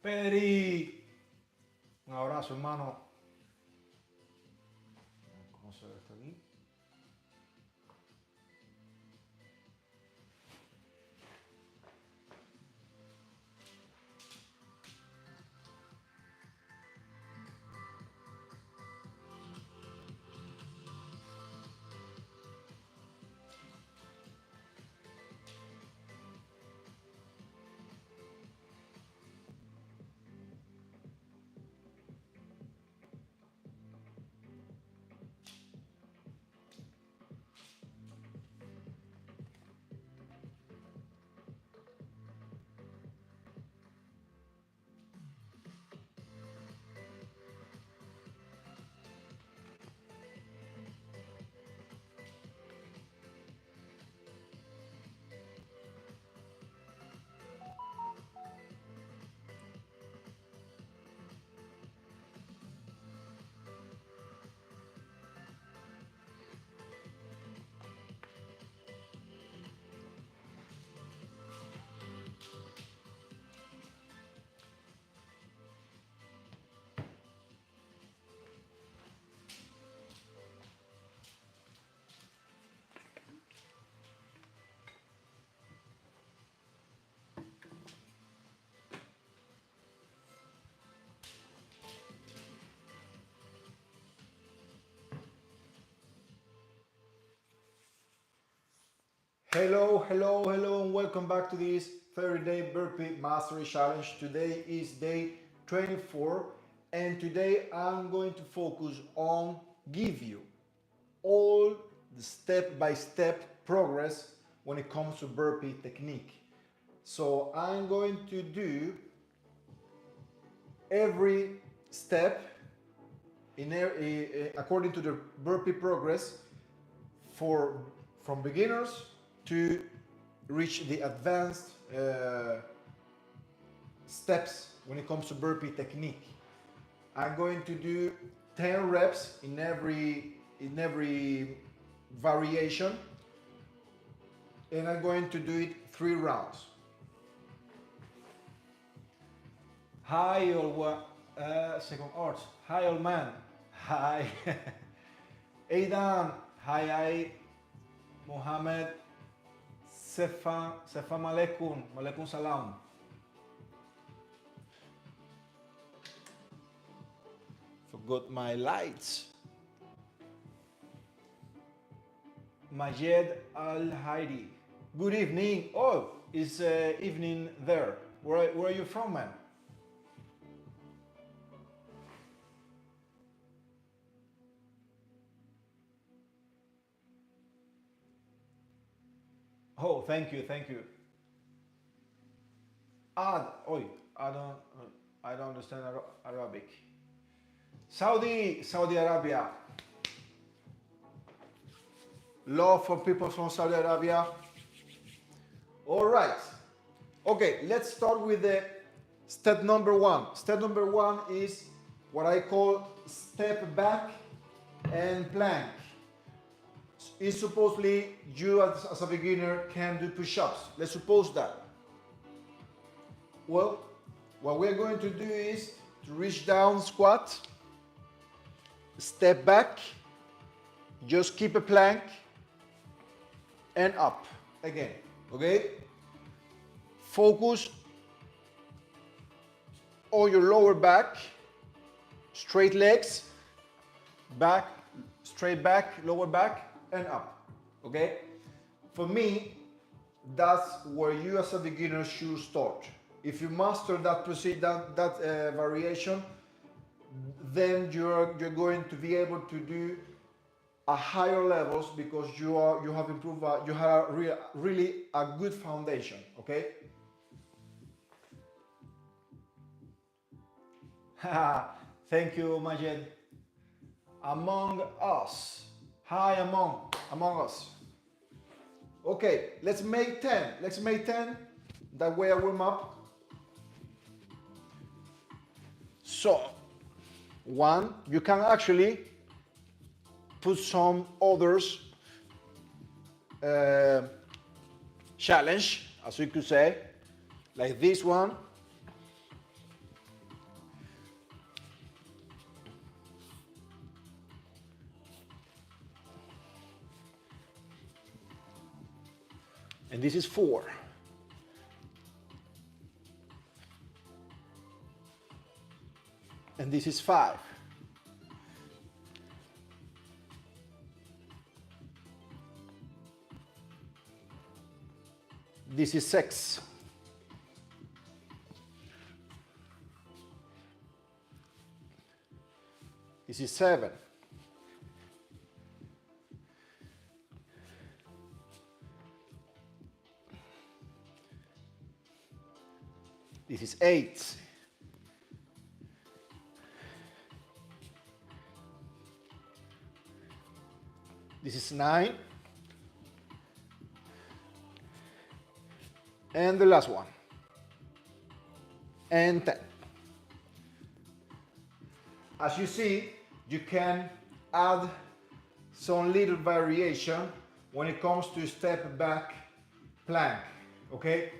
Pedri, un abrazo, hermano. ¿Cómo se ve esto aquí? Hello, and welcome back to this 30-day burpee mastery challenge. Today is day 24, and today I'm going to focus on give you all the step-by-step progress when it comes to burpee technique. So I'm going to do every step according to the burpee progress for from beginners to reach the advanced steps when it comes to burpee technique. I'm going to do 10 reps in every variation, and I'm going to do it 3 rounds. Hi, second arts. Hi, old man. Hi. Aidan. Hi, Mohammed. Sefam alaikum. Malaikum salam. Forgot my lights. Majed Al Haidi. Good evening. Oh, it's evening there. Where are you from, man? Oh, thank you. I don't understand Arabic. Saudi Arabia. Love for people from Saudi Arabia. All right. Okay, let's start with the step number 1. Step number 1 is what I call step back and plank. Is supposedly you as a beginner can do push-ups. Let's suppose that. Well, what we're going to do is to reach down, squat, step back, just keep a plank, and up again. Okay? Focus on your lower back, straight legs, back, straight back, lower back, and up. Okay? For me, that's where you as a beginner should start. If you master that variation, then you're going to be able to do a higher levels because you have improved. You have really a good foundation. Okay. Thank you, Majed. Among us. Hi, among us. Okay, let's make 10. Let's make 10. That way I warm up. So, 1, you can actually put some others challenge, as you could say, like this one. And this is 4. And this is 5. This is 6. This is 7. This is 8. This is 9. And the last one. And 10. As you see, you can add some little variation when it comes to step back plank, okay?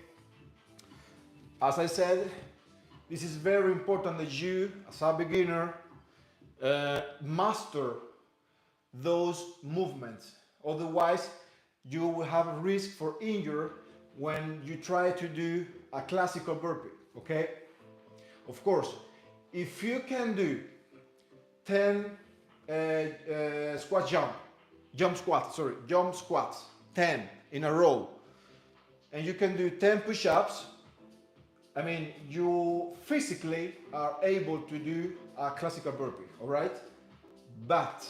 As I said, this is very important that you, as a beginner, master those movements. Otherwise, you will have a risk for injury when you try to do a classical burpee, okay? Of course, if you can do 10 jump squats, 10 in a row, and you can do 10 push-ups, I mean, you physically are able to do a classical burpee, all right? But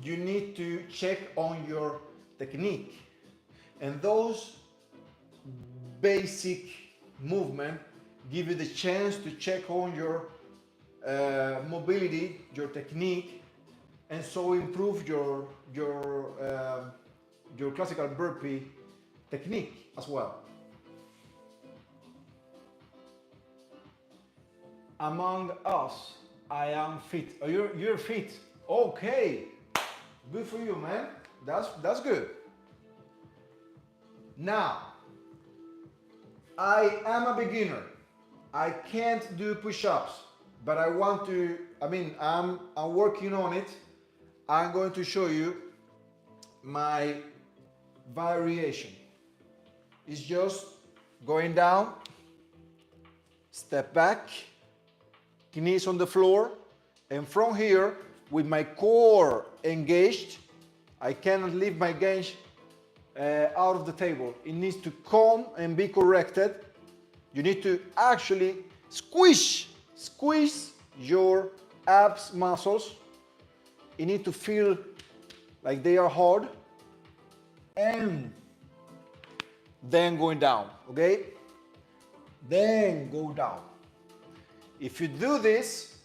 you need to check on your technique, and those basic movements give you the chance to check on your mobility, your technique, and so improve your classical burpee technique as well. Among us, I am fit. Oh, you're fit. Okay, good for you, man. That's good. Now, I am a beginner. I can't do push-ups, but I want to. I'm working on it. I'm going to show you my variation. It's just going down, step back, knees on the floor, and from here, with my core engaged, I cannot leave my gaze out of the table. It needs to come and be corrected. You need to actually squeeze your abs muscles. You need to feel like they are hard, and then going down, okay? Then go down. If you do this,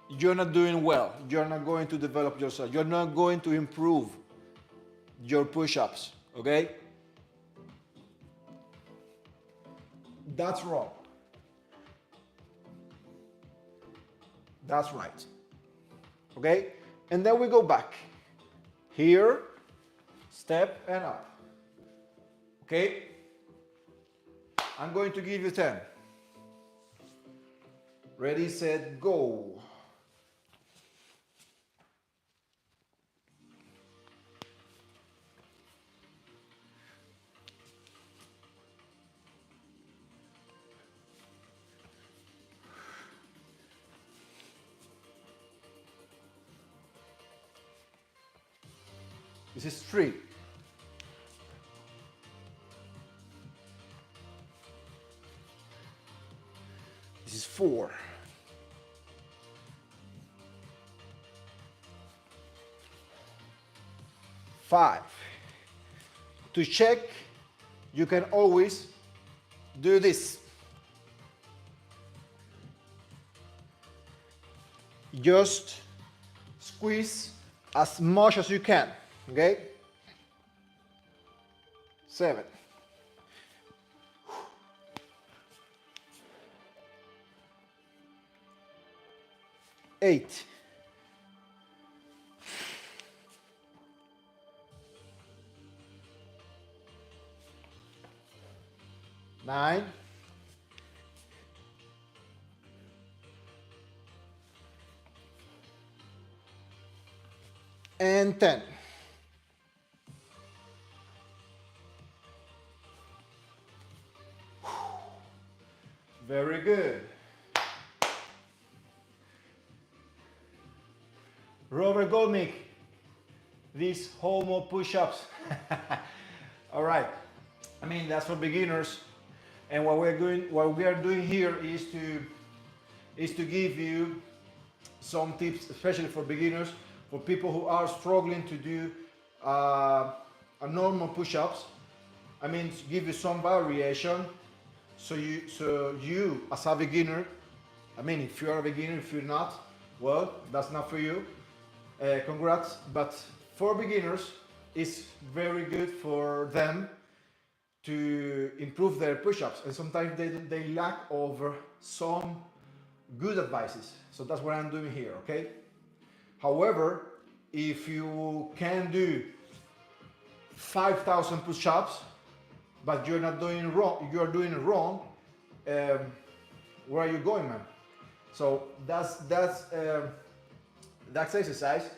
you're not doing well. You're not going to develop yourself. You're not going to improve your push-ups, okay? That's wrong. That's right. Okay? And then we go back. Here, step and up. Okay? I'm going to give you 10. Ready, set, go. This is 3. This is 4. 5. To check, you can always do this. Just squeeze as much as you can, okay? 7. 8. 9. 10. Very good. Robert Goldnick, these homo push-ups. All right. I mean, that's for beginners. And what we are doing here is to give you some tips, especially for beginners, for people who are struggling to do a normal push-ups. I mean, to give you some variation, so you as a beginner, I mean, if you are a beginner, if you're not, well, that's not for you. Congrats, but for beginners, it's very good for them to improve their push-ups, and sometimes they lack over some good advices. So that's what I'm doing here, okay? However, if you can do 5,000 push-ups, but you're not doing wrong, you're doing it wrong, where are you going, man? So that's exercise.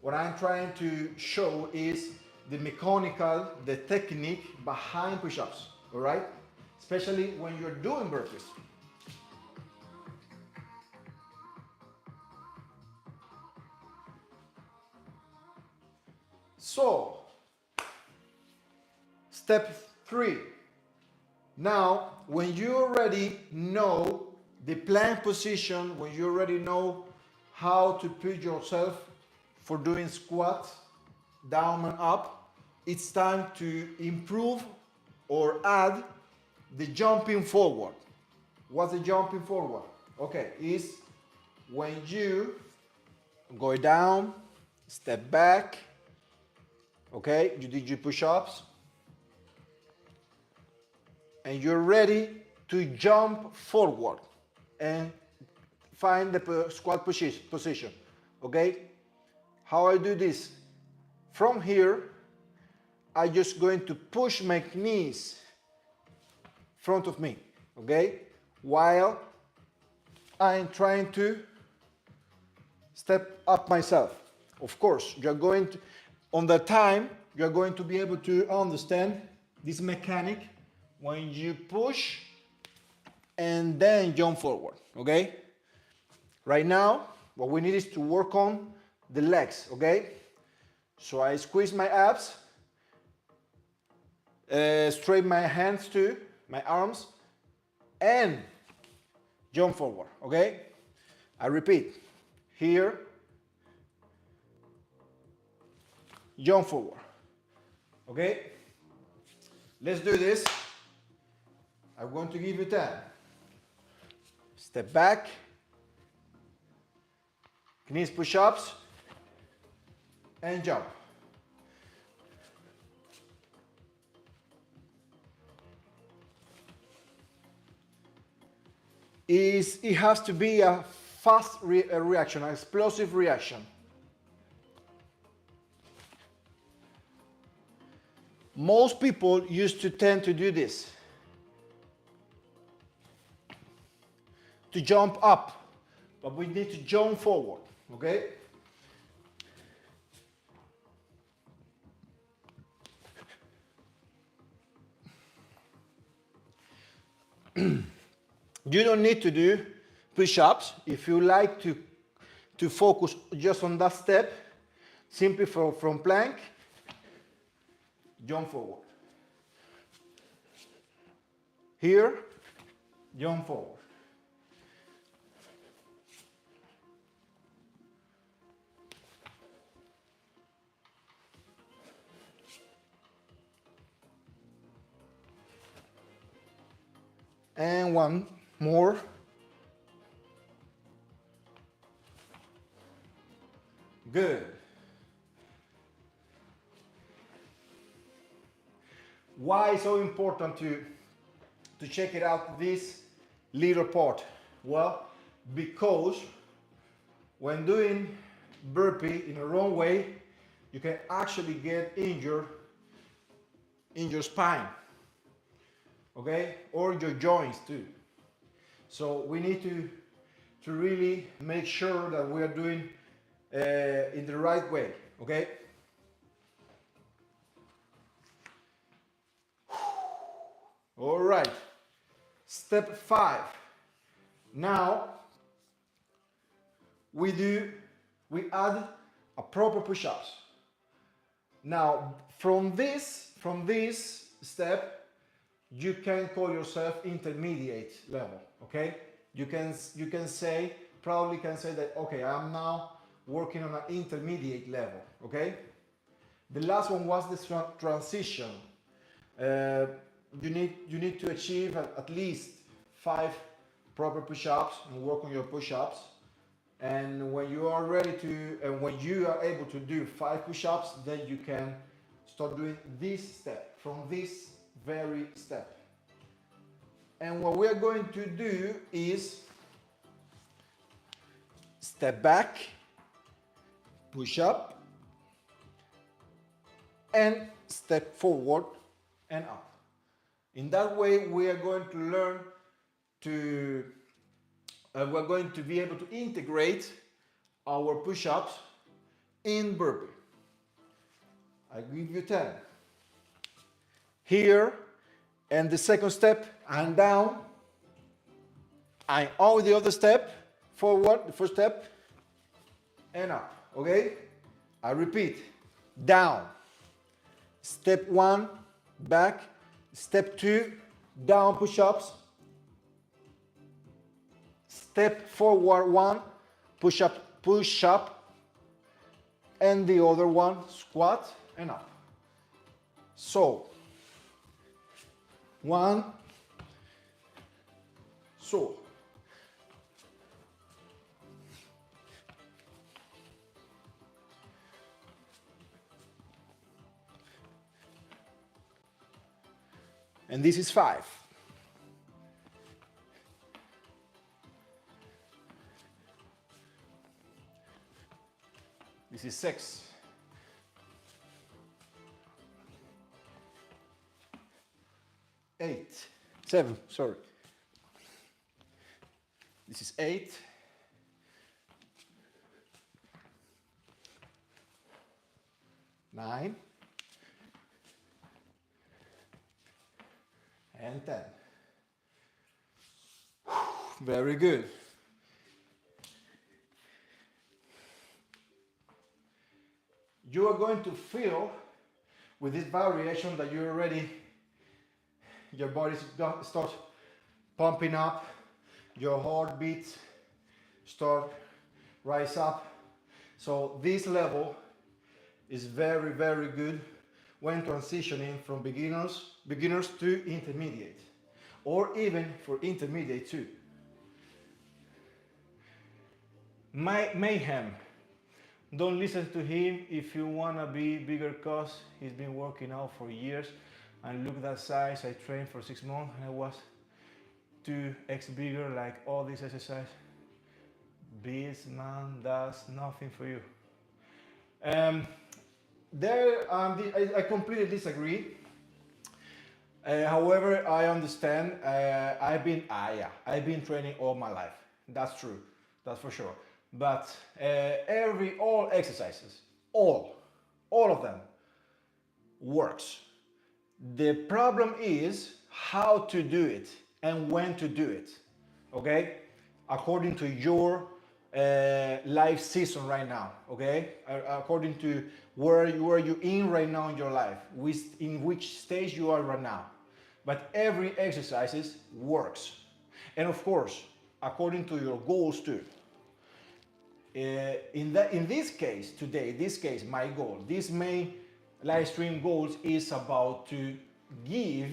What I'm trying to show is the technique behind push-ups, all right? Especially when you're doing burpees. So, step 3. Now, when you already know the plank position, when you already know how to put yourself for doing squats, down and up, it's time to improve or add the jumping forward. What's the jumping forward? Okay, is when you go down, step back, okay, you did your push-ups, and you're ready to jump forward and find the squat position, okay? How I do this? From here, I'm just going to push my knees in front of me, okay? While I'm trying to step up myself. Of course, you're going to, on the time, you're going to be able to understand this mechanic when you push and then jump forward, okay? Right now, what we need is to work on the legs, okay? So I squeeze my abs, straighten my hands too, my arms, and jump forward, okay? I repeat, here, jump forward, okay? Let's do this. I'm going to give you 10. Step back, knees push-ups, and jump. It has to be a fast reaction, an explosive reaction. Most people used to tend to do this, to jump up, but we need to jump forward, okay? You don't need to do push-ups. If you like to focus just on that step, simply from plank, jump forward. Here, jump forward. And one more. Good. Why is so important to check it out, this little part? Well, because when doing burpee in the wrong way, you can actually get injured in your spine, okay, or your joints too. So we need to really make sure that we are doing in the right way, okay? All right, step 5. Now we add a proper push-ups. Now from this step, you can call yourself intermediate level. Okay, you can proudly say that, okay, I'm now working on an intermediate level. Okay, the last one was this transition. You need to achieve at least 5 proper push-ups and work on your push-ups. And when you are ready to, and when you are able to do 5 push-ups, then you can start doing this step, from this very step. And what we are going to do is step back, push up, and step forward and up. In that way, we are going to learn to, we're going to be able to integrate our push-ups in burpee. I give you 10. Here, and the second step, and down. And on the other step, forward, the first step, and up. Okay? I repeat, down. Step 1, back. Step 2, down push-ups. Step forward 1, push up. And the other one, squat and up. So, 1, so. And this is 5. This is 6. 8. 7, sorry. This is 8. 9. And 10. Very good. You are going to feel with this variation that you're already, your body starts pumping up, your heartbeat start rise up. So this level is very, very good when transitioning from beginners to intermediate, or even for intermediate too. Mayhem. Don't listen to him if you wanna be bigger, cause he's been working out for years. And look at that size. I trained for 6 months and I was 2x bigger, like all this exercise. This man does nothing for you. I completely disagree. However, I understand. I've been training all my life. That's true. That's for sure. But all exercises, all of them works. The problem is how to do it and when to do it. Okay, according to your life season right now. Okay, according to where you in right now in your life, in which stage you are right now. But every exercise works, and of course, according to your goals too. In this case today, my goal, this main live stream goals is about to give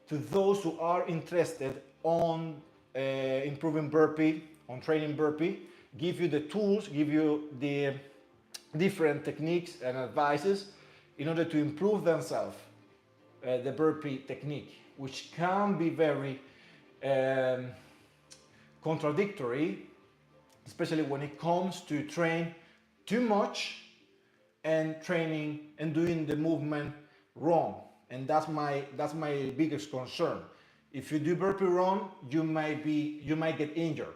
to those who are interested on improving burpee, on training burpee, give you the tools, give you the different techniques and advices in order to improve themselves, the burpee technique, which can be very contradictory, especially when it comes to train too much and training and doing the movement wrong. And that's my biggest concern. If you do burpee wrong, you might get injured,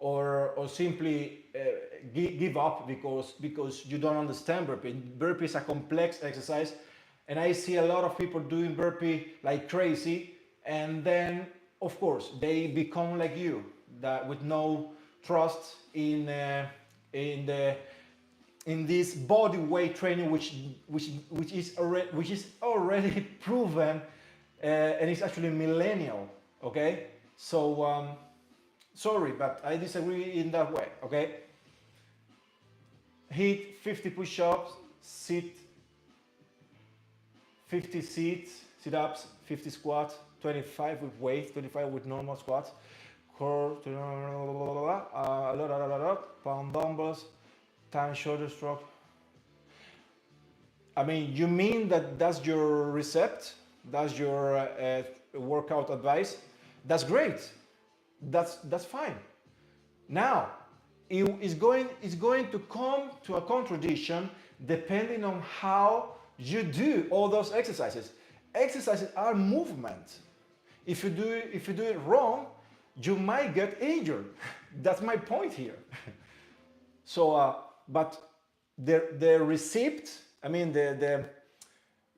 or simply give up because you don't understand burpee. Burpee is a complex exercise, and I see a lot of people doing burpee like crazy, and then of course, they become like you, that with no trust in the in this body weight training, which is already proven, and it's actually millennial. Okay, so sorry, but I disagree in that way. Okay, hit 50 push-ups, sit 50 sit-ups, 50 squats, 25 with weight, 25 with normal squats, core, pound dumbbells, time shoulder stroke. I mean, you mean that that's your recept? That's your workout advice? That's great. That's fine. Now, it's going to come to a contradiction depending on how you do all those exercises. Exercises are movement. If you do it wrong, you might get injured. That's my point here. So, but the receipt, I mean,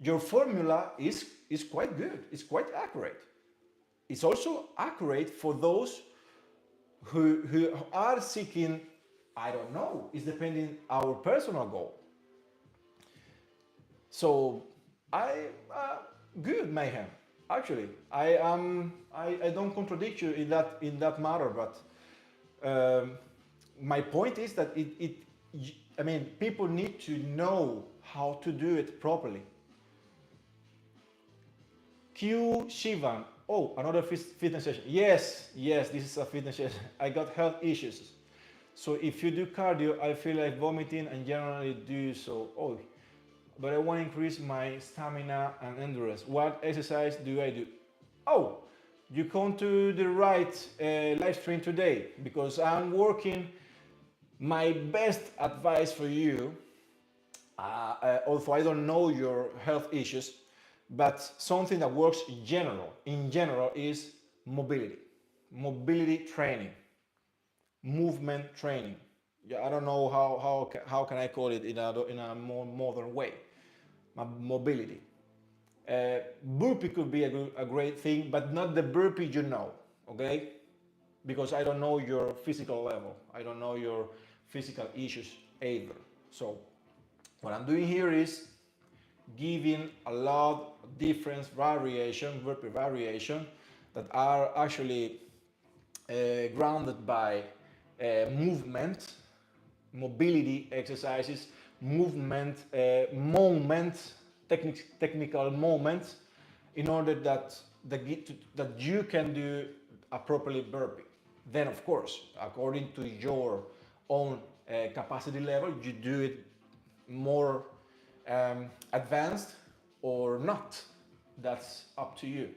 your formula is quite good. It's quite accurate. It's also accurate for those who are seeking, I don't know, it's depending our personal goal. So good, Mayhem. Actually, I don't contradict you in that matter, but my point is that I mean, people need to know how to do it properly. Q Shivan. Oh, another fitness session. Yes, this is a fitness session. I got health issues. So if you do cardio, I feel like vomiting and generally do so. Oh, but I want to increase my stamina and endurance. What exercise do I do? Oh, you come to the right live stream today, because I'm working. My best advice for you, although I don't know your health issues, but something that works in general is mobility training, movement training. Yeah, I don't know how can I call it in a more modern way. Mobility. Burpee could be a great thing, but not the burpee you know, okay? Because I don't know your physical level. I don't know your physical issues either. So what I'm doing here is giving a lot of different burpee variation that are actually grounded by movement, mobility exercises, technical moments, in order that you can do a properly burpee. Then, of course, according to your own capacity level, you do it more advanced or not. That's up to you.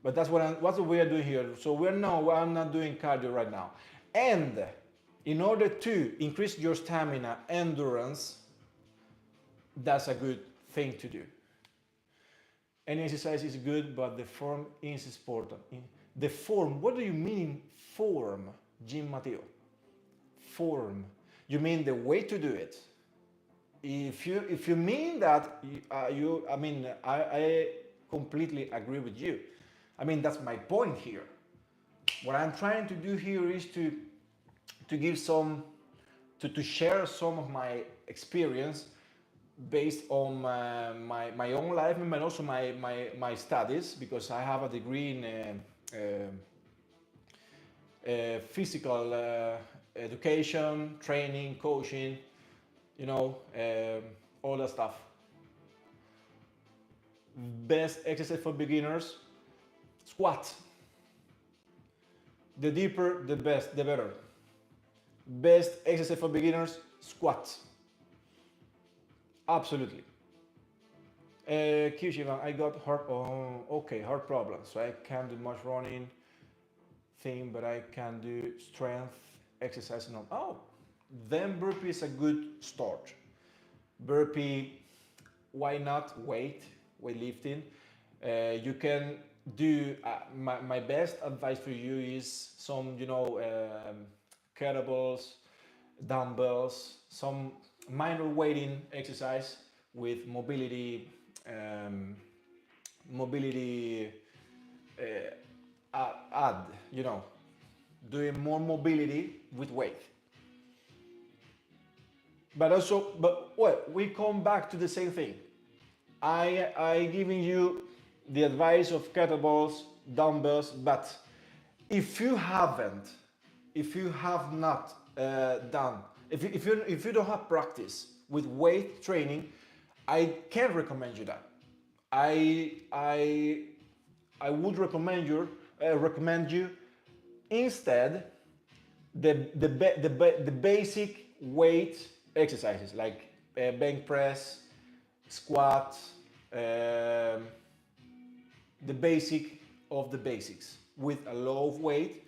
But that's what we are doing here. So I'm not doing cardio right now. And in order to increase your stamina, endurance, that's a good thing to do. Any exercise is good, but the form is important. The form, what do you mean form, Jim Matteo? Form. You mean the way to do it. If you mean that, I completely agree with you. I mean, that's my point here. What I'm trying to do here is to give to share some of my experience based on my own life and also my studies, because I have a degree in physical education, training, coaching, all that stuff. Best exercise for beginners, squat. The deeper, the best, the better. Best exercise for beginners, squat. Absolutely. Kishivan, I got heart problems, so I can't do much running thing, but I can do strength exercise. Then burpee is a good start. Burpee, why not weightlifting? You can do, my best advice for you is some, kettlebells, dumbbells, some minor weighting exercise with mobility add, you know, doing more mobility with weight. But also, but well, we come back to the same thing. I giving you the advice of kettlebells, dumbbells, but if you haven't, if you have not done, if you don't have practice with weight training, I can't recommend you that. I I I would recommend you instead the basic weight exercises like bench press, squat, um, the basic of the basics with a low weight,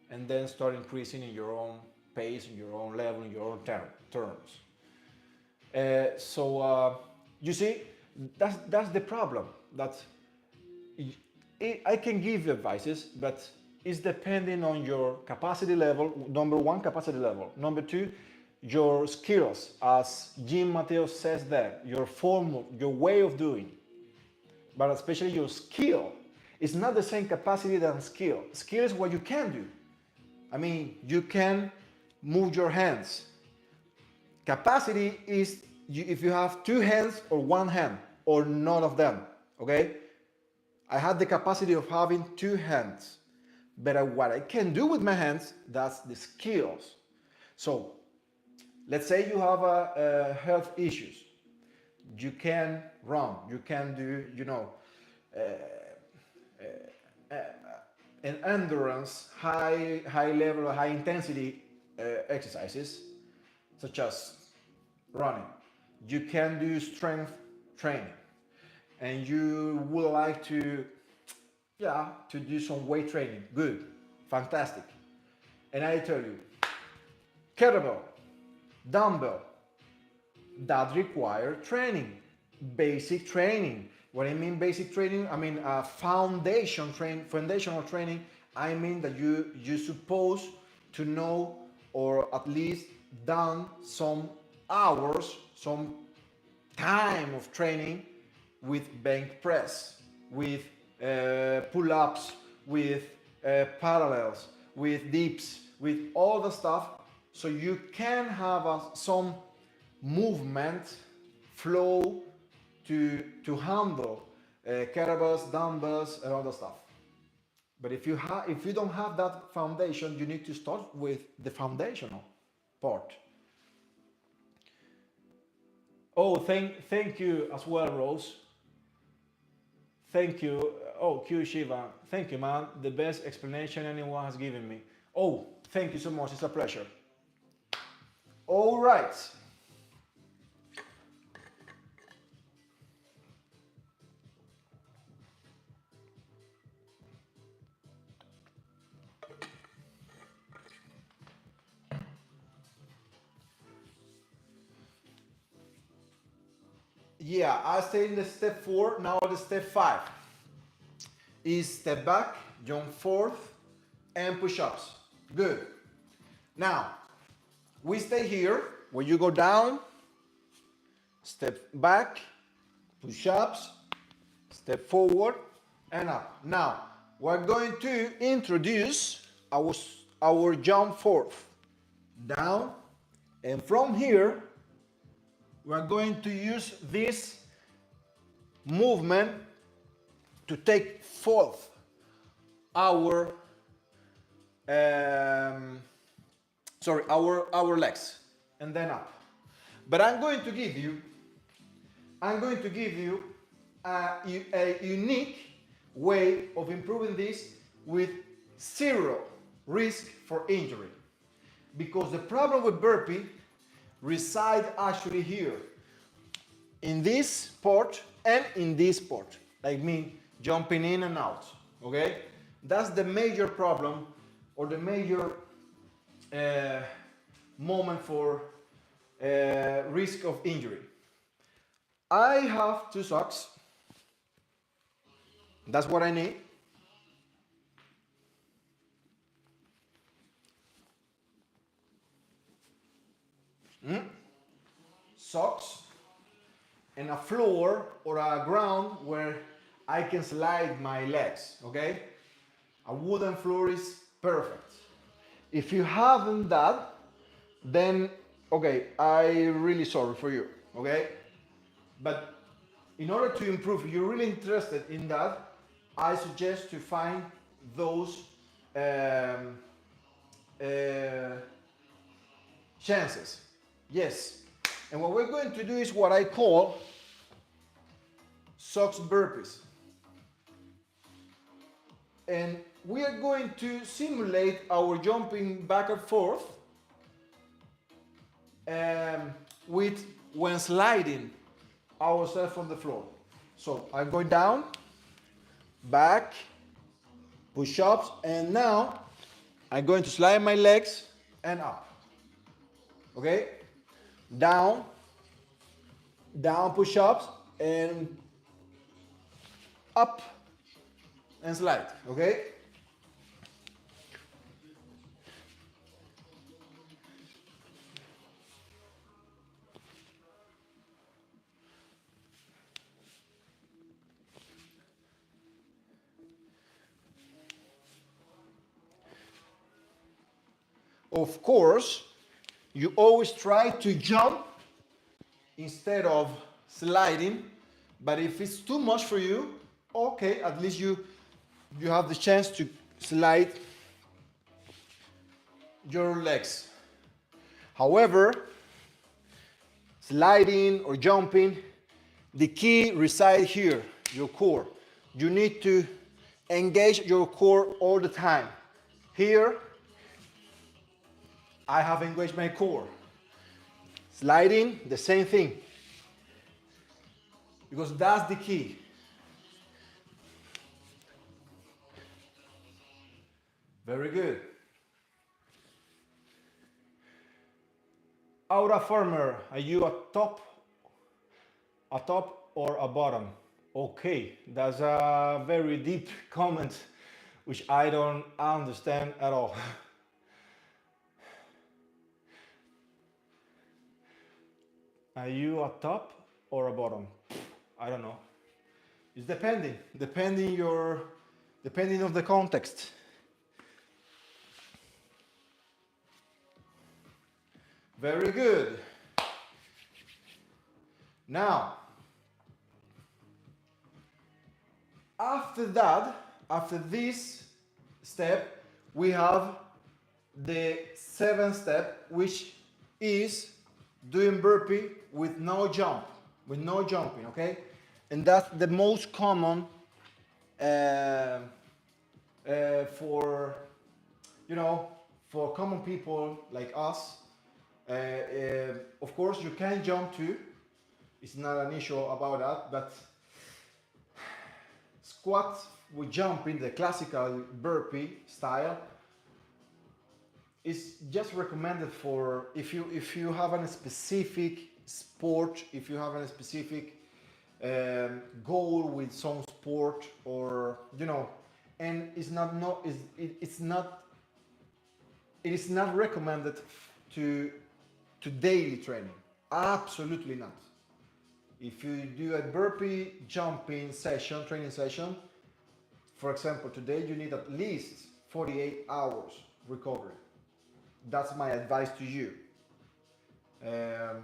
and then start increasing in your own pace, in your own level, in your own terms. You see, that's the problem. That I can give you advices, but it's depending on your capacity level. Number one, capacity level. Number two, your skills, as Jim Mateo says there, your form, your way of doing, but especially your skill. It's not the same capacity than skill. Skill is what you can do. I mean, you can move your hands. Capacity is if you have two hands or one hand or none of them. Okay? I had the capacity of having two hands, but what I can do with my hands, that's the skills. So let's say you have health issues. You can run. You can do, you know, an endurance, high level, high intensity exercises, such as running. You can do strength training, and you would like to, yeah, to do some weight training. Good, fantastic. And I tell you, kettlebell, dumbbell, that require training, basic training. What I mean basic training, I mean foundational training. I mean that you supposed to know, or at least done some hours, some time of training with bench press, with pull-ups, with parallels, with dips, with all the stuff, so you can have some movement flow to handle kettlebells, dumbbells, and all the stuff. But if you don't have that foundation, you need to start with the foundational part. Oh, thank you as well, Rose. Thank you. Oh, Q Shiva. Thank you, man. The best explanation anyone has given me. Oh, thank you so much. It's a pleasure. All right. Yeah, I stayed in the step 4. Now the step 5 is step back, jump forth, and push-ups. Good. Now, we stay here, where you go down, step back, push-ups, step forward, and up. Now, we're going to introduce our jump forth. Down, and from here, we're going to use this movement to take forth our our legs, and then up. But I'm going to give you a unique way of improving this with zero risk for injury, because the problem with burpee reside actually here, in this part and in this part, like me jumping in and out. Okay, that's the major problem, or the major moment for risk of injury. I have 2 socks. That's what I need. Socks, and a floor or a ground where I can slide my legs. Okay, A wooden floor is perfect. If you haven't that, then okay, I'm really sorry for you, okay? But in order to improve, if you're really interested in that, I suggest to find those um, uh, chances. Yes. And what we're going to do is what I call socks burpees. And we are going to simulate our jumping back and forth with when sliding ourselves on the floor. So I'm going down, back, push-ups, and now I'm going to slide my legs and up. Okay? Down, down push-ups, and up and slide. Okay? Of course, you always try to jump instead of sliding, but if it's too much for you, okay, at least you have the chance to slide your legs. However, sliding or jumping, the key resides here, your core. You need to engage your core all the time. Here, I have engaged my core. Sliding, the same thing. Because that's the key. Very good. Aura farmer, are you a top or a bottom? Okay, that's a very deep comment which I don't understand at all. Are you a top or a bottom? I don't know. It's depending of the context. Very good. Now, after this step, we have the seventh step, which is doing burpee with no jumping, okay? And that's the most common for, for common people like us. Of course, you can jump too. It's not an issue about that, but squat with jumping, the classical burpee style, is just recommended for if you have a specific sport, if you have a specific goal with some sport, or and it is not recommended to daily training. Absolutely not. If you do a burpee jumping session, training session, for example, today you need at least 48 hours recovery. That's my advice to you. And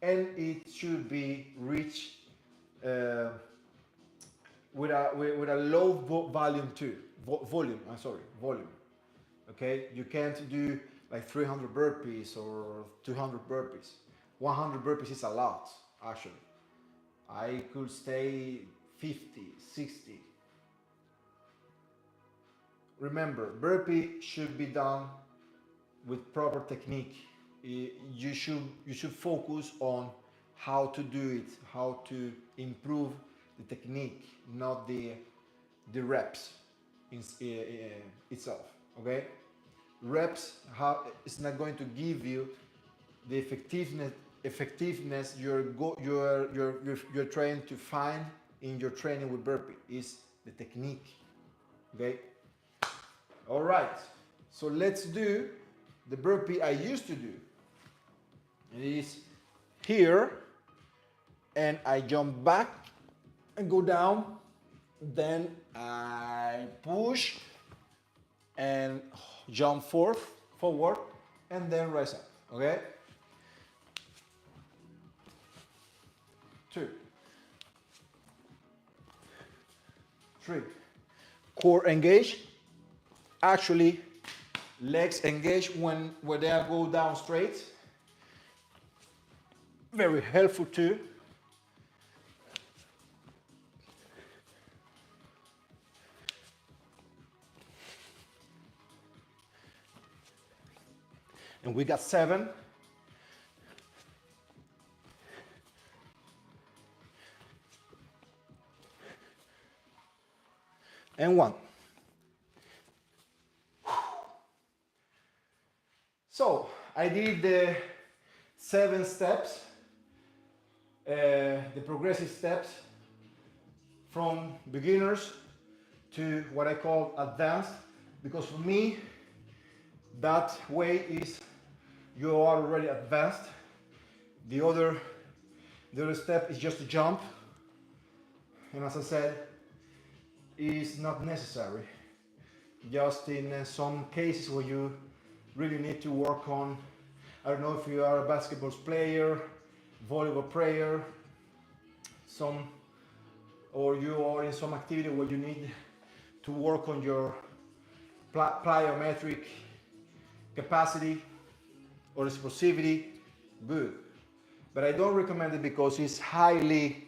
it should be reached with a low volume too. Volume. Okay, you can't do like 300 burpees or 200 burpees. 100 burpees is a lot, actually. I could stay 50, 60. Remember, burpee should be done with proper technique. You should focus on how to do it, how to improve the technique, not the reps itself. Okay, reps it's not going to give you the effectiveness you're trying to find in your training with burpee. Is the technique. Okay. All right. So let's do the burpee I used to do. It is here, and I jump back and go down. Then I push and jump forward, and then rise up, okay? 2, 3, core engage, actually legs engage when they go down straight, very helpful too. And we got 7. And 1. So I did the 7 steps, the progressive steps from beginners to what I call advanced, because for me that way is you are already advanced. The other step is just to jump, and as I said, is not necessary. Just in some cases where you really need to work on, I don't know if you are a basketball player, volleyball player, or you are in some activity where you need to work on your plyometric capacity or explosivity, good. But I don't recommend it because it's highly,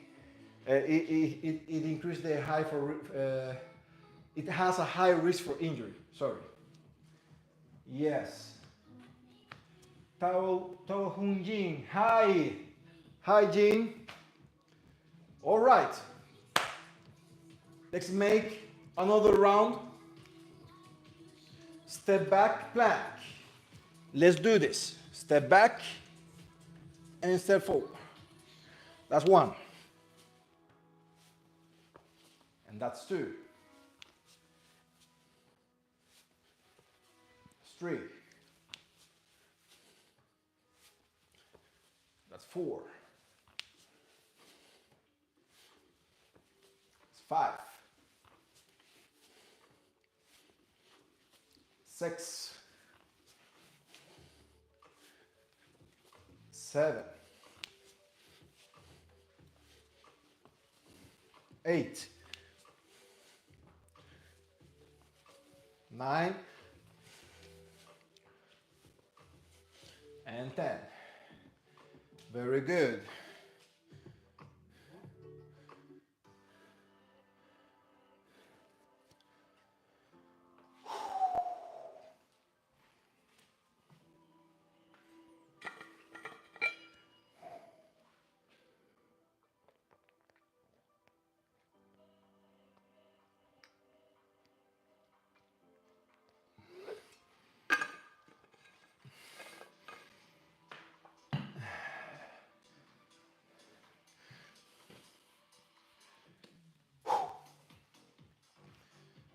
it increases the high for, it has a high risk for injury, sorry. Yes. Tao Hun Jin, hi. Hi Jin. All right. Let's make another round. Step back, plank. Let's do this. Step back and step forward. That's 1. And that's 2. That's 3. That's 4. That's 5. 6. 7. 8. 9. And 10. Very good.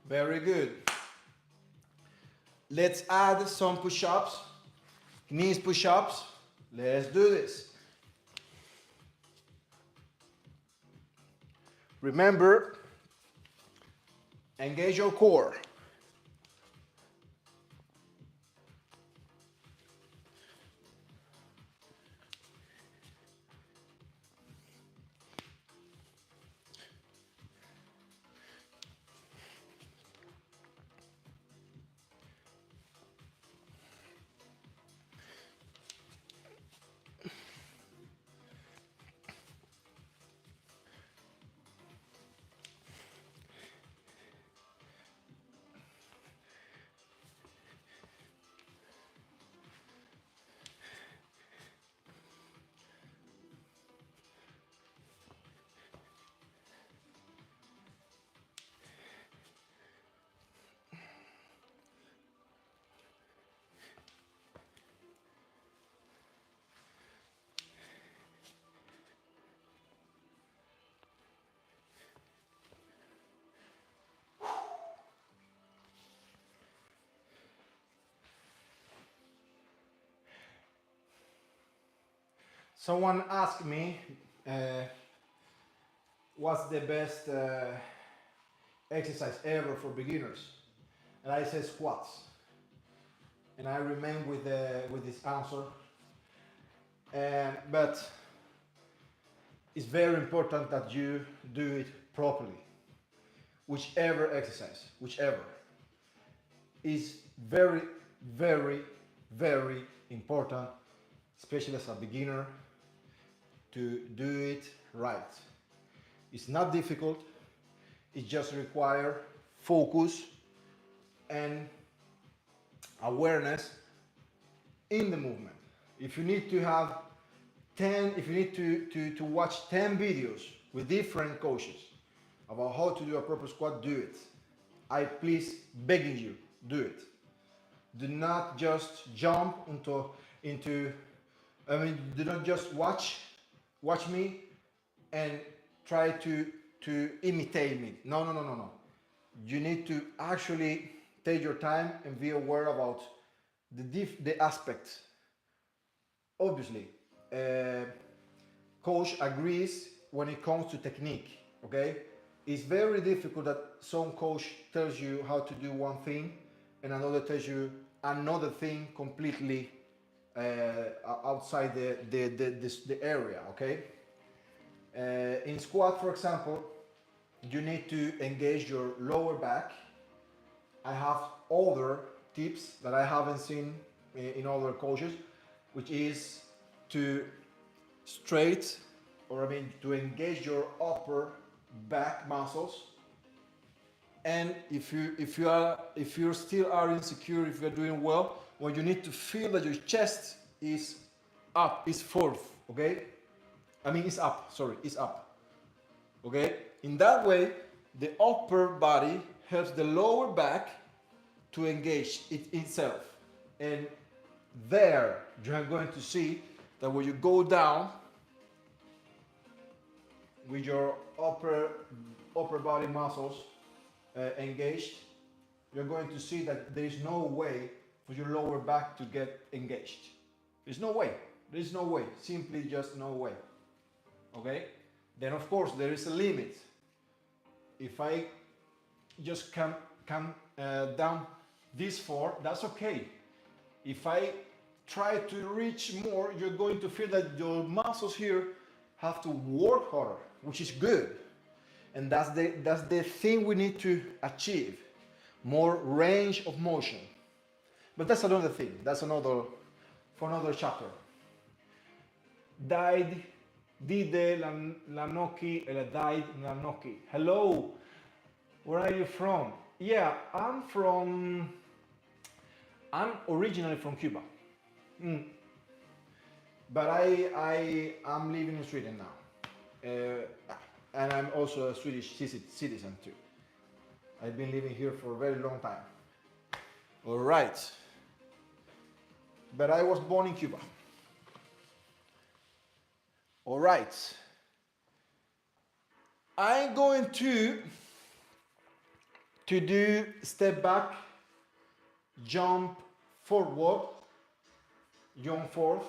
Very good. Let's add some push-ups, knees push-ups. Let's do this. Remember, engage your core. Someone asked me what's the best exercise ever for beginners. and I say squats, and I remain with this answer. But it's very important that you do it properly. Whichever exercise, whichever, is very, very, very important, especially as a beginner, to do it right. It's not difficult, it just requires focus and awareness in the movement. If you need to have 10, if you need to watch 10 videos with different coaches about how to do a proper squat, do it. I please begging you, do it. Do not just jump into do not just watch me and try to imitate me. No. You need to actually take your time and be aware about the aspects. Obviously, coach agrees when it comes to technique, okay? It's very difficult that some coach tells you how to do one thing and another tells you another thing completely outside the area, okay? In squat, for example, you need to engage your lower back. I have other tips that I haven't seen in other coaches, which is to to engage your upper back muscles. And if you still are insecure, if you're doing well, well, you need to feel that your chest is up, is forth, okay? It's up, sorry, it's up, okay? In that way, the upper body helps the lower back to engage itself. And there, you are going to see that when you go down with your upper body muscles engaged, you're going to see that there is no way for your lower back to get engaged. There's no way. There is no way. Simply just no way. Okay? Then of course there is a limit. If I just come down this far, that's okay. If I try to reach more, you're going to feel that your muscles here have to work harder, which is good. And that's the thing we need to achieve. More range of motion. But that's another thing. That's for another chapter. Died Dide Lanoki Died Lanoki. Hello. Where are you from? Yeah, I'm originally from Cuba. But I'm living in Sweden now. And I'm also a Swedish citizen too. I've been living here for a very long time. All right. But I was born in Cuba. All right. I'm going to do step back, jump forward, jump forth.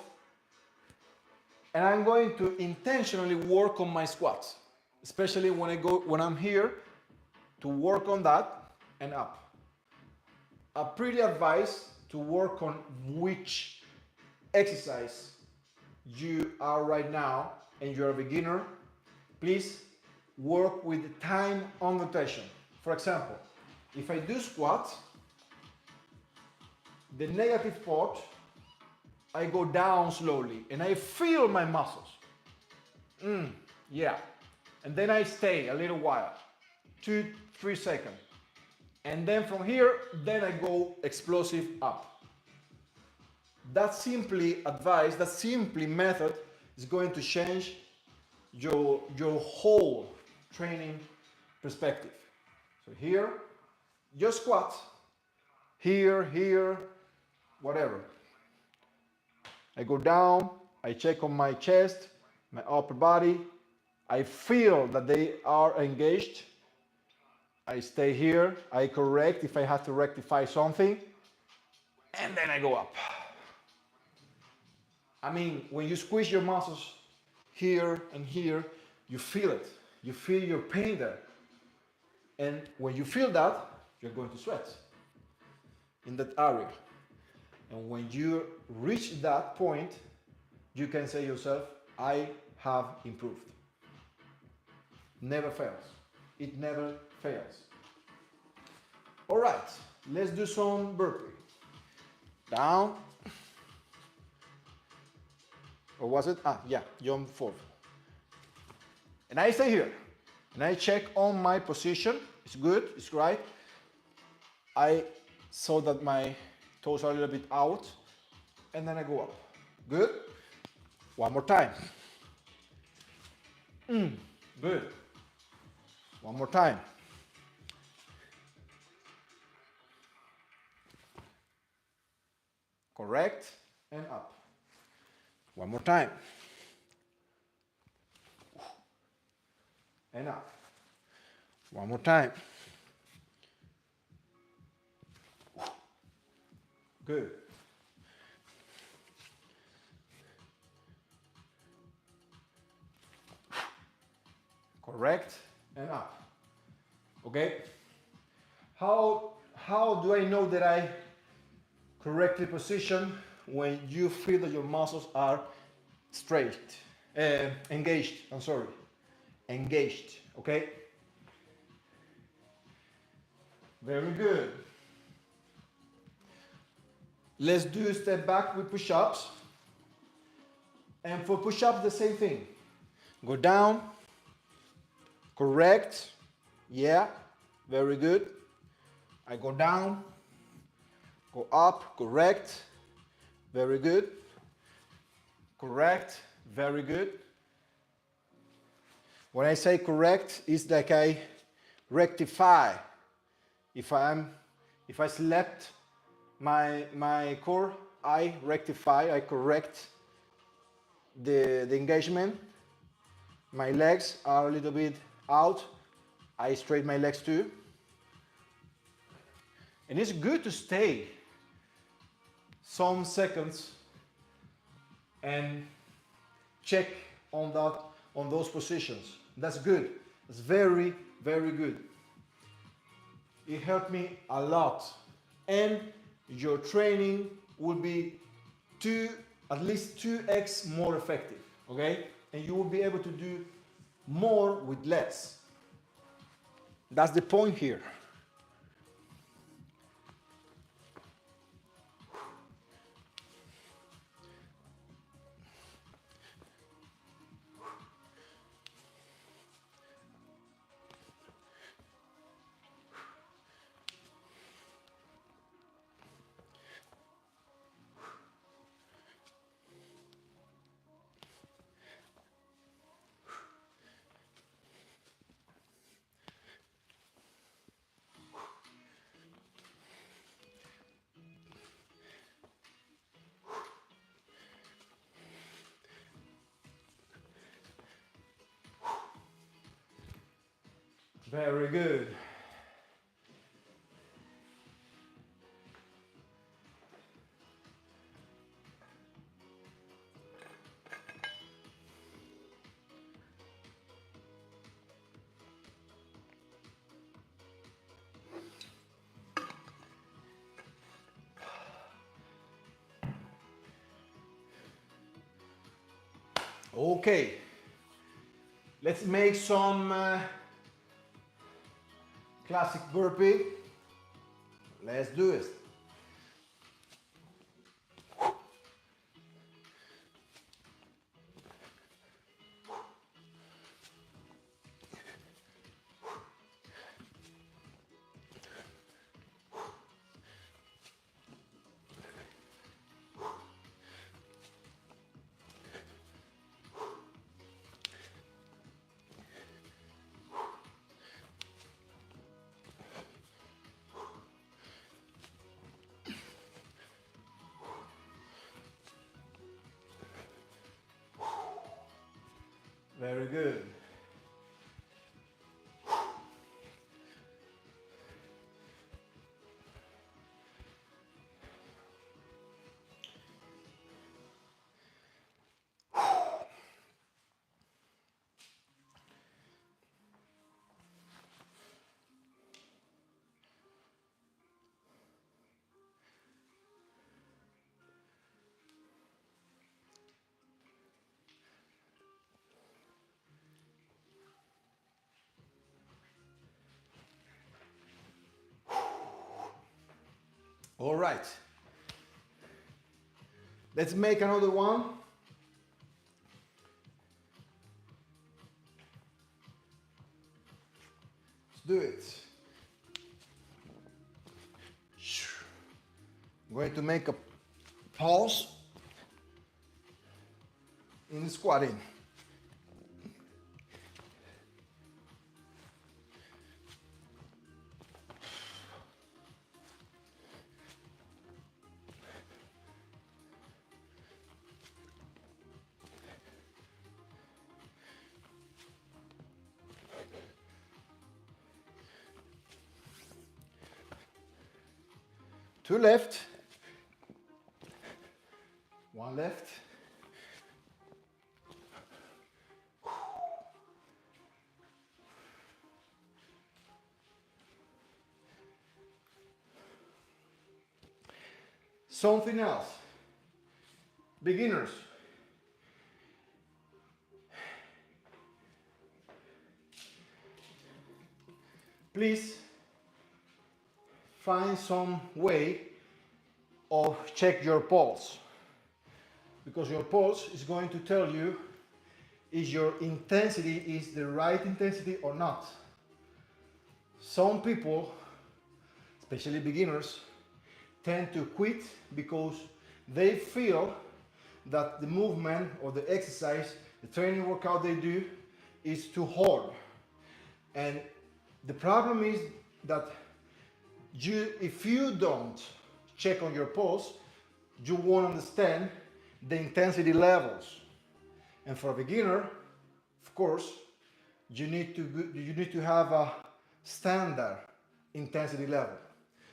And I'm going to intentionally work on my squats, especially when I'm here, to work on that and up. A pretty advice to work on which exercise you are right now and you're a beginner. Please work with the time on rotation. For example, if I do squats, the negative part, I go down slowly and I feel my muscles. Yeah. And then I stay a little while, 2-3 seconds. And then from here, then I go explosive up. That simply advice, that simply method is going to change your whole training perspective. So here, just squat. Here, whatever. I go down, I check on my chest, my upper body. I feel that they are engaged. I stay here, I correct if I have to rectify something, and then I go up. When you squeeze your muscles here and here, you feel it. You feel your pain there. And when you feel that, you're going to sweat. in that area. And when you reach that point, you can say yourself, I have improved. Never fails. It never fails. All right, let's do some burpee. Down. Or was it? Yeah, jump forward. And I stay here. And I check on my position. It's good, it's right. I saw that my toes are a little bit out. And then I go up. Good. One more time. Good. One more time. Correct. And up. One more time. And up. One more time. Good. Correct. And up. Okay? How do I know that I correctly position? When you feel that your muscles are straight, engaged, I'm sorry, engaged, okay? Very good. Let's do a step back with push-ups. And for push-ups, the same thing. Go down, correct, yeah, very good. I go down, go up, correct, very good. Correct, very good. When I say correct, it's like I rectify. If I slept my core, I rectify, I correct the engagement. My legs are a little bit out. I straighten my legs too. And it's good to stay some seconds and check on those positions. That's good. It's very, very good. It helped me a lot. And your training will be at least 2x more effective, okay? And you will be able to do more with less. That's the point here. Very good. Okay, let's make some classic burpee. Let's do it. Very good. All right. Let's make another one. Let's do it. I'm going to make a pause in squatting. Two left, one left. Something else. Beginners. Please find some way of check your pulse, because your pulse is going to tell you is your intensity is the right intensity or not. Some people, especially beginners, tend to quit because they feel that the movement or the exercise, the training workout they do is too hard. And the problem is that if you don't check on your pulse, you won't understand the intensity levels. And for a beginner, of course, you need to have a standard intensity level.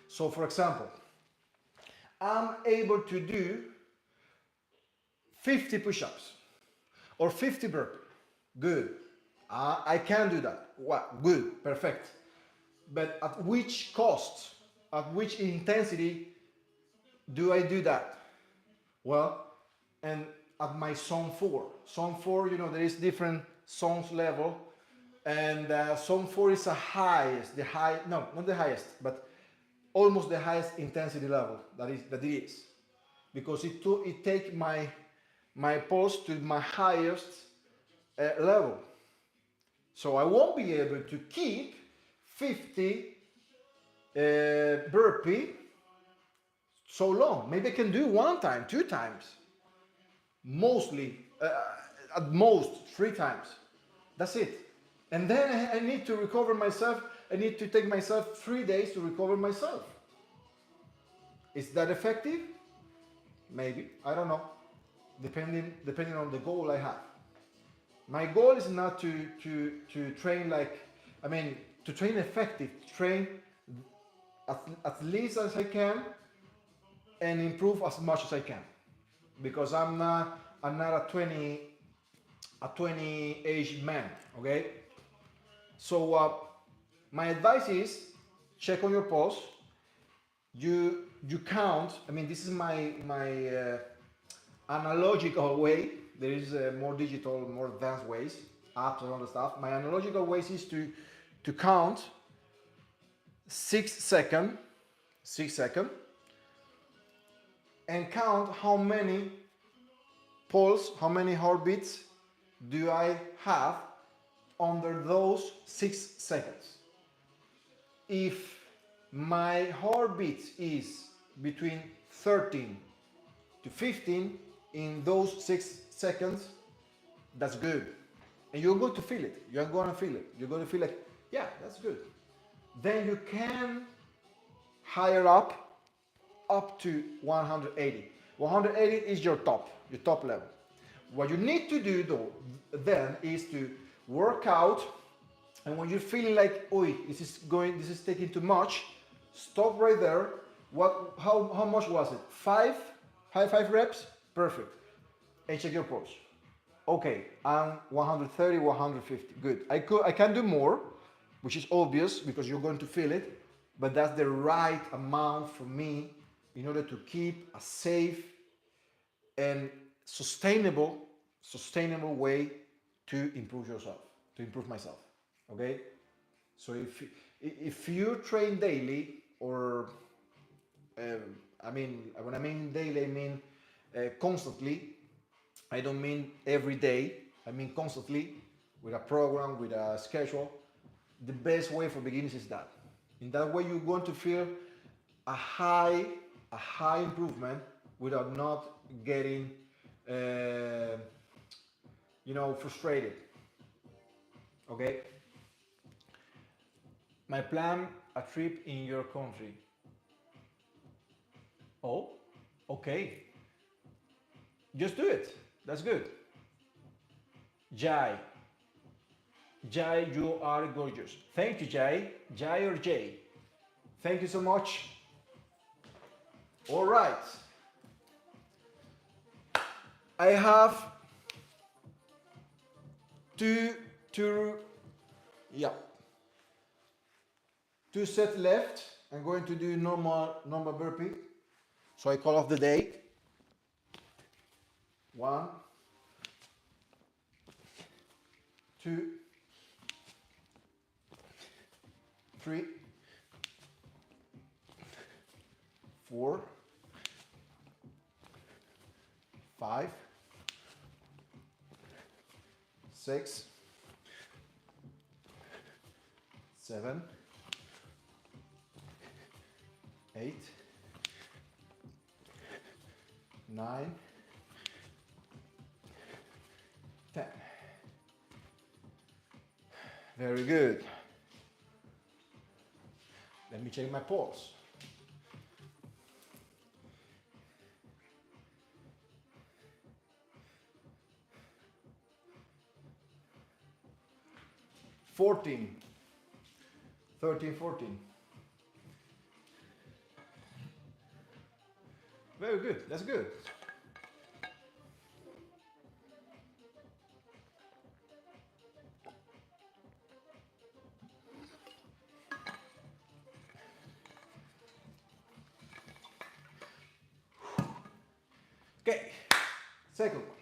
So for example, I'm able to do 50 push-ups or 50 burpees. Good. I can do that. What? Good. Perfect. But at which cost? At which intensity do I do that? Well, and at my zone 4. Zone 4, you know, there is different zones level, and zone 4 is the highest, no, not the highest, but almost the highest intensity level that it is, because it takes my pulse to my highest level. So I won't be able to keep 50 burpee so long. Maybe I can do one time, two times, mostly at most 3 times. That's it. And then I need to recover myself. I need to take myself 3 days to recover myself. Is that effective? Maybe. I don't know. Depending on the goal I have. My goal is not to train to train effective, to train at least as I can and improve as much as I can. Because I'm not a 20 age man, okay? So my advice is check on your pulse. You count. I mean, this is my analogical way. There is more digital, more advanced ways, apps and other stuff. My analogical ways is to count 6 seconds, and count how many pulse, how many heartbeats do I have under those 6 seconds. If my heartbeat is between 13 to 15 in those 6 seconds, that's good. And you're going to feel it. You're going to feel it. You're going to feel like, yeah, that's good. Then you can higher up to 180. 180 is your top level. What you need to do though then is to work out, and when you're feeling like, oi, this is taking too much, stop right there. How much was it? 5 reps? Perfect. And check your pulse. Okay, I'm 130, 150. Good. I can do more, which is obvious because you're going to feel it, but that's the right amount for me in order to keep a safe and sustainable way to improve yourself, to improve myself. Okay? So if you train daily or I mean, when I mean daily, I mean constantly. I don't mean every day. I mean constantly, with a program, with a schedule. The best way for beginners is that. In that way, you're going to feel a high, a high improvement without not getting, uh, frustrated. Okay. My plan: a trip in your country. Oh, okay. Just do it. That's good. Jai. Jai, you are gorgeous. Thank you, Jai. Jai or Jay. Thank you so much. All right. I have two, yeah, two sets left. I'm going to do normal burpee. So I call off the day. 1, 2, 3, 4, 5, 6, 7, 8, 9, 10. Very good. Let me check my pulse. Fourteen, 13, 14. Very good. That's good. Okay. Second one.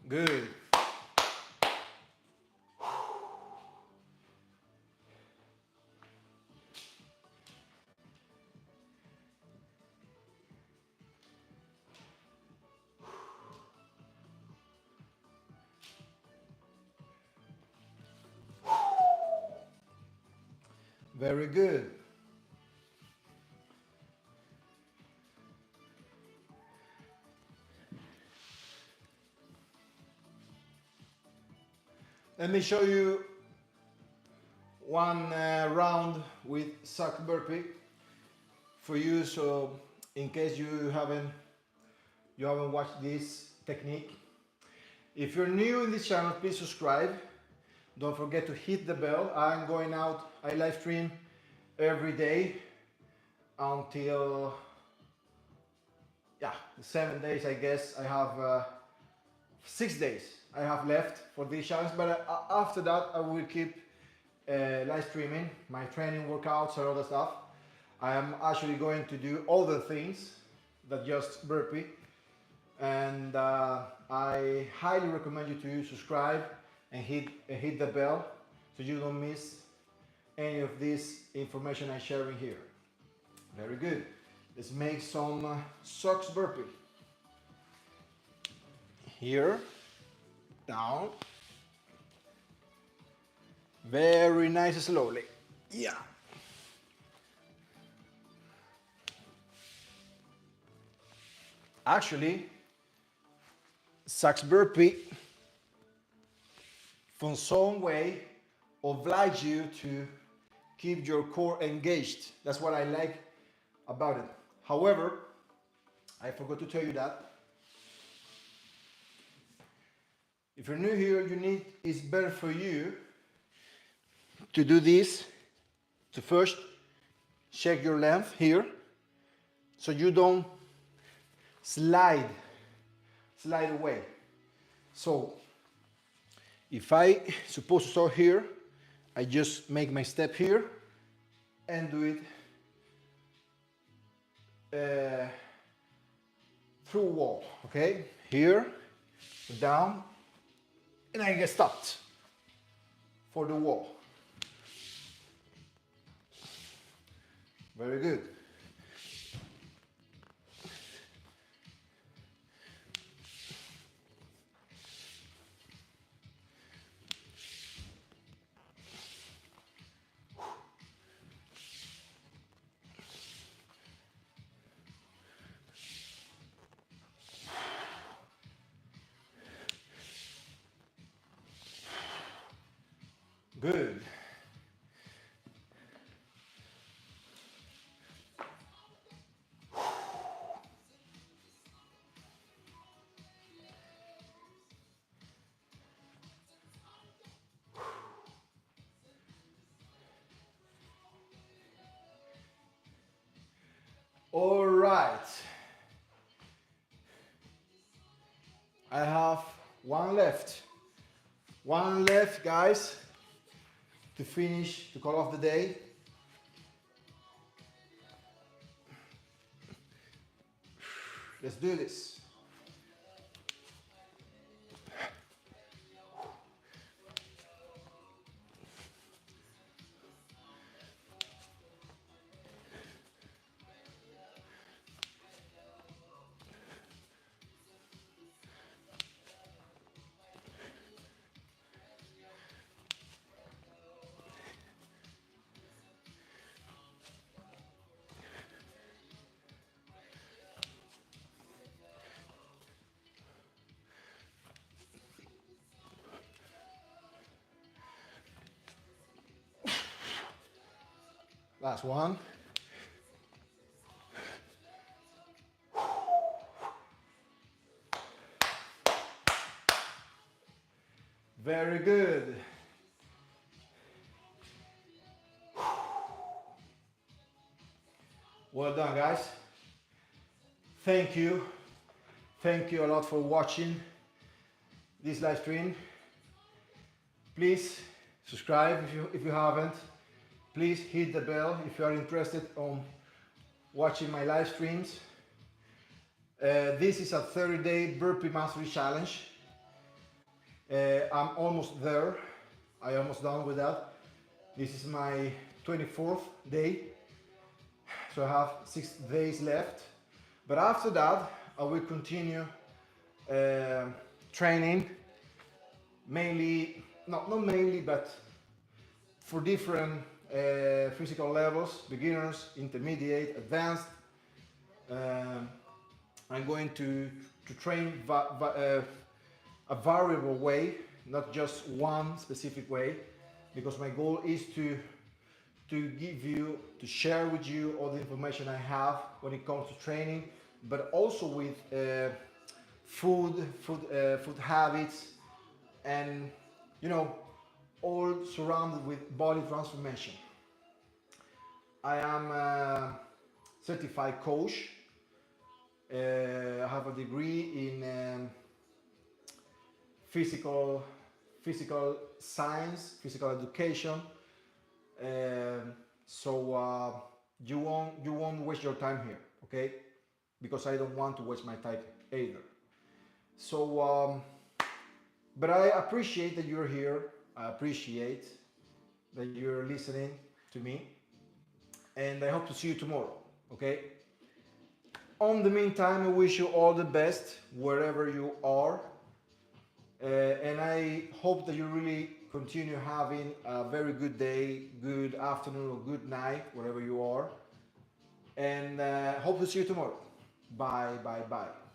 Good. Very good. Let me show you one round with suck burpee for you. So in case you haven't watched this technique, if you're new in this channel, please subscribe. Don't forget to hit the bell. I'm going out. I live stream every day until 7 days. I guess I have 6 days I have left for this challenge, but after that I will keep live streaming my training workouts and other stuff. I am actually going to do other things than just burpee, and I highly recommend you to subscribe and hit the bell so you don't miss any of this information I'm sharing here. Very good. Let's make some socks burpee. Here, down, very nice, slowly. Yeah. Actually, socks burpee from some way oblige you to keep your core engaged. That's what I like about it. However, I forgot to tell you that If you're new here, it's better for you to do this. To first check your length here, so you don't slide away. So if I supposed to start here, I just make my step here and do it through wall, okay? Here, down, and I get stopped for the wall. Very good. Good. All right. I have one left. One left, guys, to finish, to call off the day. Let's do this. Last one. Very good. Well done, guys. Thank you. Thank you a lot for watching this live stream. Please subscribe if you haven't. Please hit the bell if you are interested on watching my live streams. This is a 30-day burpee mastery challenge. I'm almost there. I'm almost done with that. This is my 24th day, so I have 6 days left. But after that, I will continue training, mainly, not mainly, but for different physical levels, beginners, intermediate, advanced. I'm going to train a variable way, not just one specific way, because my goal is to give you, to share with you all the information I have when it comes to training, but also with food habits, and you know, all surrounded with body transformation. I am a certified coach. I have a degree in physical science, physical education. So you won't waste your time here, okay? Because I don't want to waste my time either. So, but I appreciate that you're here. I appreciate that you're listening to me, and I hope to see you tomorrow, okay? On the meantime, I wish you all the best wherever you are, and I hope that you really continue having a very good day, good afternoon, or good night, wherever you are, and hope to see you tomorrow. Bye, bye, bye.